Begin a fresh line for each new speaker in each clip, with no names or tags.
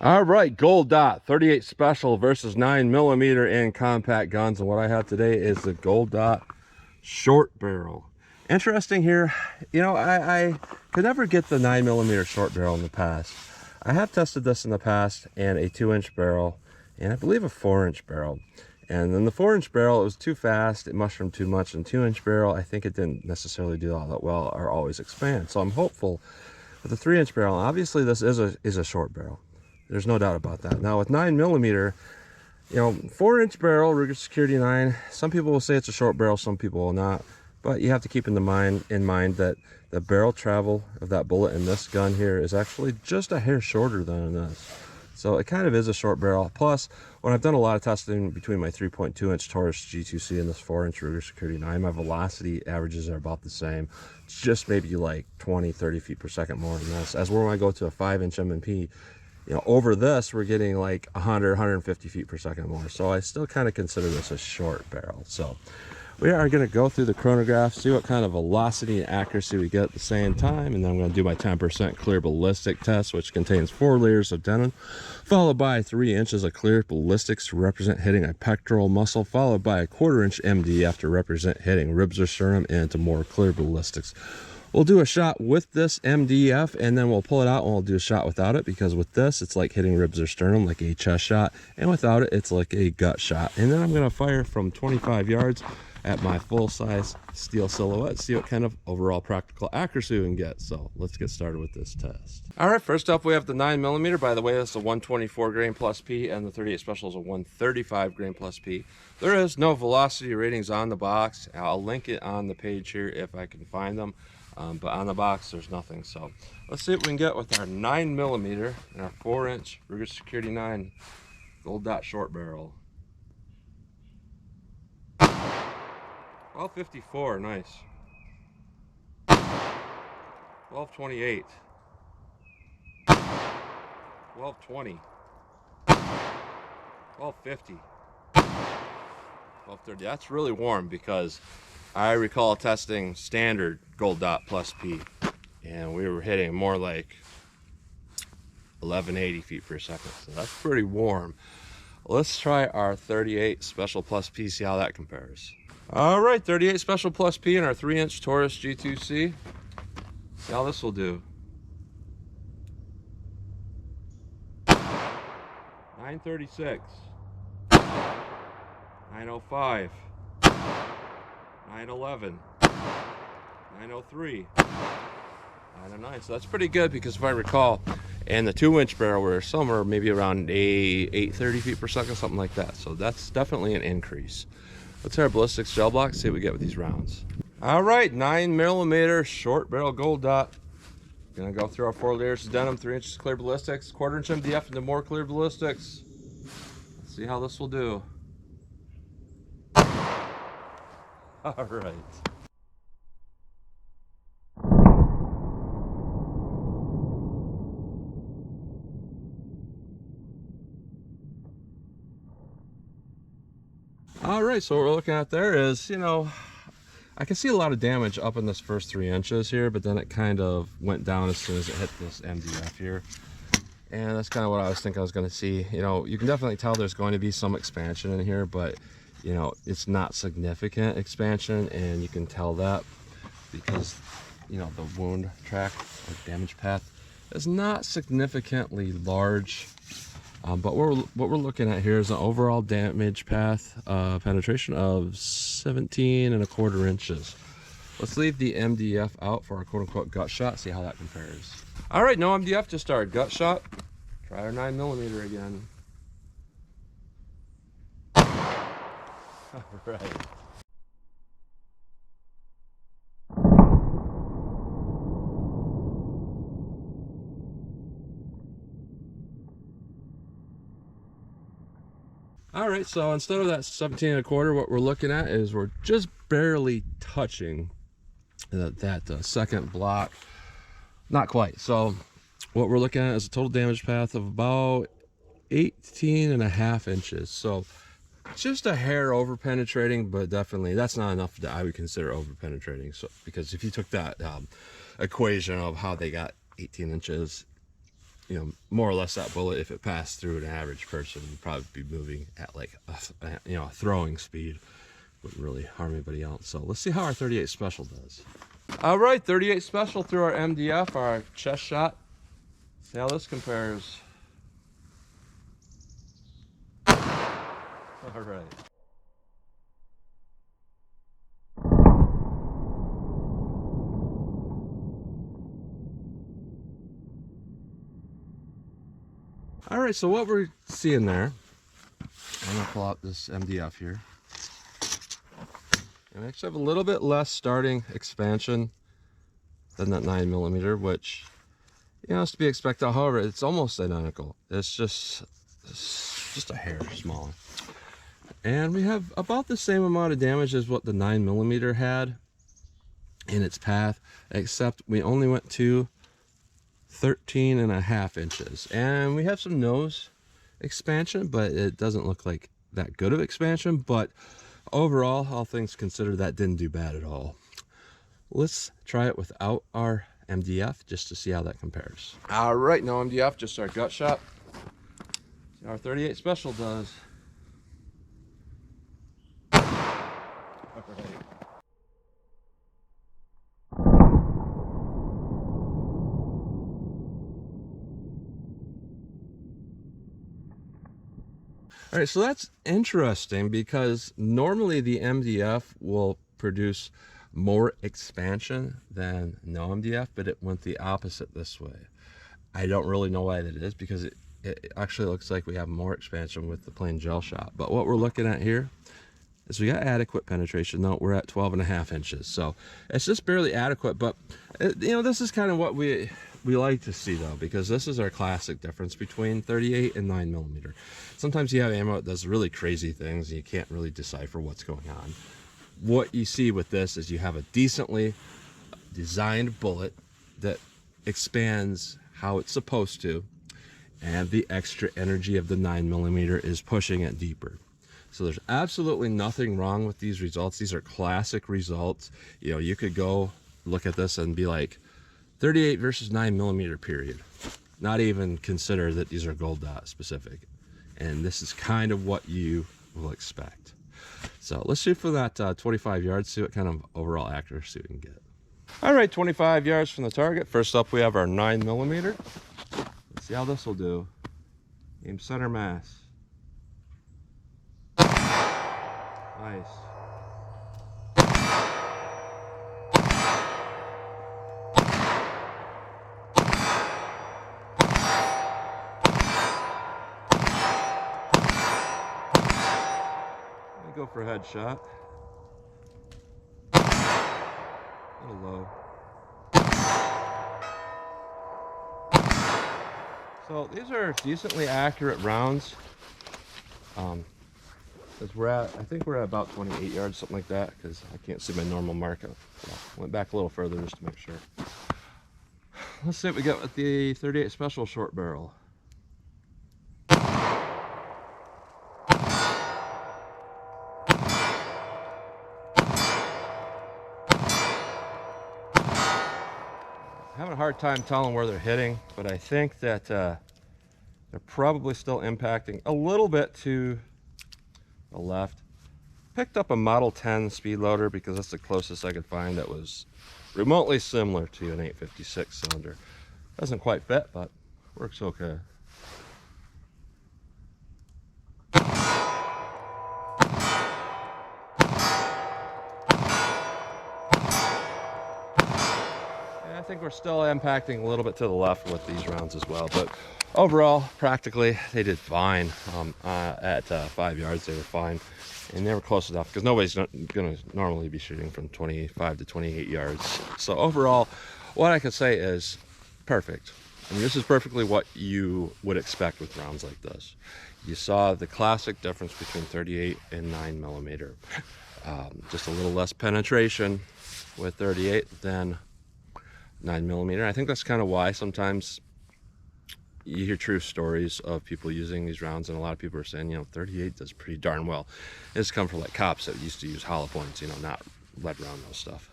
All right, gold dot 38 special versus 9mm in compact guns, and what I have today is the gold dot short barrel. Interesting here, you know, I could never get the 9mm short barrel in the past. I have tested this in the past, and a 2-inch barrel, and I believe a 4-inch barrel. And then the 4-inch barrel, it was too fast, it mushroomed too much. And 2-inch barrel, I think it didn't necessarily do all that well or always expand. So I'm hopeful with the 3-inch barrel. Obviously, this is a short barrel. There's no doubt about that. Now with 9mm, you know, 4-inch barrel, Ruger Security 9. Some people will say it's a short barrel, some people will not. But you have to keep in mind that the barrel travel of that bullet in this gun here is actually just a hair shorter than this. So it kind of is a short barrel. Plus, when I've done a lot of testing between my 3.2-inch Taurus G2C and this 4-inch Ruger Security 9, my velocity averages are about the same. It's just maybe like 20, 30 feet per second more than this. As when I go to a 5-inch M&P, you know, over this, we're getting like 100, 150 feet per second more. So I still kind of consider this a short barrel. So we are going to go through the chronograph, see what kind of velocity and accuracy we get at the same time. And then I'm going to do my 10% clear ballistic test, which contains 4 layers of denim, followed by 3 inches of clear ballistics to represent hitting a pectoral muscle, followed by a 1/4-inch MDF to represent hitting ribs or sternum, and to more clear ballistics. We'll do a shot with this MDF, and then we'll pull it out and we'll do a shot without it, because with this, it's like hitting ribs or sternum, like a chest shot, and without it, it's like a gut shot. And then I'm going to fire from 25 yards at my full-size steel silhouette, see what kind of overall practical accuracy we can get. So let's get started with this test. All right, first up, we have the 9mm. By the way, that's a 124 grain plus P, and the 38 special is a 135 grain plus P. There is no velocity ratings on the box. I'll link it on the page here if I can find them. But on the box, there's nothing. So let's see what we can get with our 9mm and our 4-inch Ruger Security 9 gold dot short barrel. 1254, nice. 1228. 1220. 1250. 1230. That's really warm, because I recall testing standard gold dot plus P, and we were hitting more like 1180 feet per second. So that's pretty warm. Let's try our 38 special plus P, see how that compares. All right, 38 special plus P and our 3-inch Taurus G2C. See how this will do. 936. 905. 911, 903, 909. So that's pretty good, because if I recall, in the 2-inch barrel, we're somewhere maybe around 830 feet per second, something like that. So that's definitely an increase. Let's hit our ballistics gel block, see what we get with these rounds. All right, 9mm short barrel gold dot. Gonna go through our 4 layers of denim, 3 inches clear ballistics, 1/4-inch MDF into more clear ballistics. Let's see how this will do. All right. All right, so what we're looking at there is, you know, I can see a lot of damage up in this first 3 inches here, but then it kind of went down as soon as it hit this MDF here. And that's kind of what I was thinking I was going to see. You know, you can definitely tell there's going to be some expansion in here, but you know, it's not significant expansion, and you can tell that because, you know, the wound track or damage path is not significantly large. But what we're looking at here is an overall damage path penetration of 17¼ inches. Let's leave the MDF out for our quote-unquote gut shot, see how that compares. All right, no MDF, just our gut shot. Try our 9mm again. Right. All right, so instead of that 17¼ what we're looking at is we're just barely touching that second block. Not quite. So what we're looking at is a total damage path of about 18½ inches. So just a hair over penetrating, but definitely that's not enough that I would consider over penetrating. So because if you took that equation of how they got 18 inches, you know, more or less that bullet, if it passed through an average person, would probably be moving at like a throwing speed. Wouldn't really harm anybody else. So let's see how our 38 Special does. All right, 38 Special through our MDF, our chest shot. See how this compares. All right. All right, so what we're seeing there, I'm gonna pull out this MDF here. And I actually have a little bit less starting expansion than that 9mm, which, you know, is to be expected. However, it's almost identical. It's just a hair smaller. And we have about the same amount of damage as what the 9mm had in its path, except we only went to 13.5 inches. And we have some nose expansion, but it doesn't look like that good of expansion. But overall, all things considered, that didn't do bad at all. Let's try it without our MDF just to see how that compares. All right, no MDF, just our gut shot. See how our 38 Special does. All right. All right, so that's interesting because normally the MDF will produce more expansion than no MDF, but it went the opposite this way. I don't really know why that is, because it actually looks like we have more expansion with the plain gel shot. But what we're looking at here is we got adequate penetration. No, we're at 12.5 inches, so it's just barely adequate. But you know, this is kind of what we like to see, though, because this is our classic difference between 38 and 9mm. Sometimes you have ammo that does really crazy things and you can't really decipher what's going on. What you see with this is you have a decently designed bullet that expands how it's supposed to, and the extra energy of the 9mm is pushing it deeper. So there's absolutely nothing wrong with these results. These are classic results. You know, you could go look at this and be like, 38 versus 9mm, period. Not even consider that these are gold dot specific. And this is kind of what you will expect. So let's shoot for that 25 yards, see what kind of overall accuracy we can get. All right, 25 yards from the target. First up, we have our 9mm. Let's see how this will do. Aim center mass. Nice. Go for a headshot. A little low. So these are decently accurate rounds. Because I think we're at about 28 yards, something like that, because I can't see my normal mark. Went back a little further just to make sure. Let's see what we got with the 38 Special short barrel. Having a hard time telling where they're hitting, but I think that they're probably still impacting a little bit to the left. Picked up a Model 10 speed loader because that's the closest I could find that was remotely similar to an 856 cylinder. Doesn't quite fit, but works okay. I think we're still impacting a little bit to the left with these rounds as well, but overall, practically, they did fine. At 5 yards, they were fine, and they were close enough because nobody's going to normally be shooting from 25 to 28 yards. So overall, what I can say is perfect. I mean, this is perfectly what you would expect with rounds like this. You saw the classic difference between 38 and 9mm. Just a little less penetration with 38 than 9mm. I think that's kind of why sometimes you hear true stories of people using these rounds, and a lot of people are saying, you know, 38 does pretty darn well. It's come from like cops that used to use hollow points, you know, not lead round nose stuff.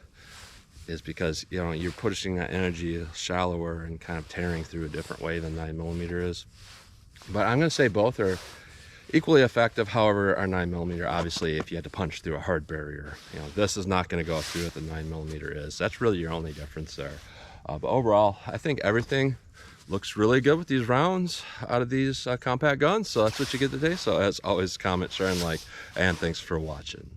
is because, you know, you're pushing that energy shallower and kind of tearing through a different way than 9mm is. But I'm going to say both are equally effective. However, our 9mm, obviously, if you had to punch through a hard barrier, you know, this is not going to go through what the 9mm is. That's really your only difference there. But overall, I think everything looks really good with these rounds out of these compact guns. So that's what you get today. So as always, comment, share, and like, and thanks for watching.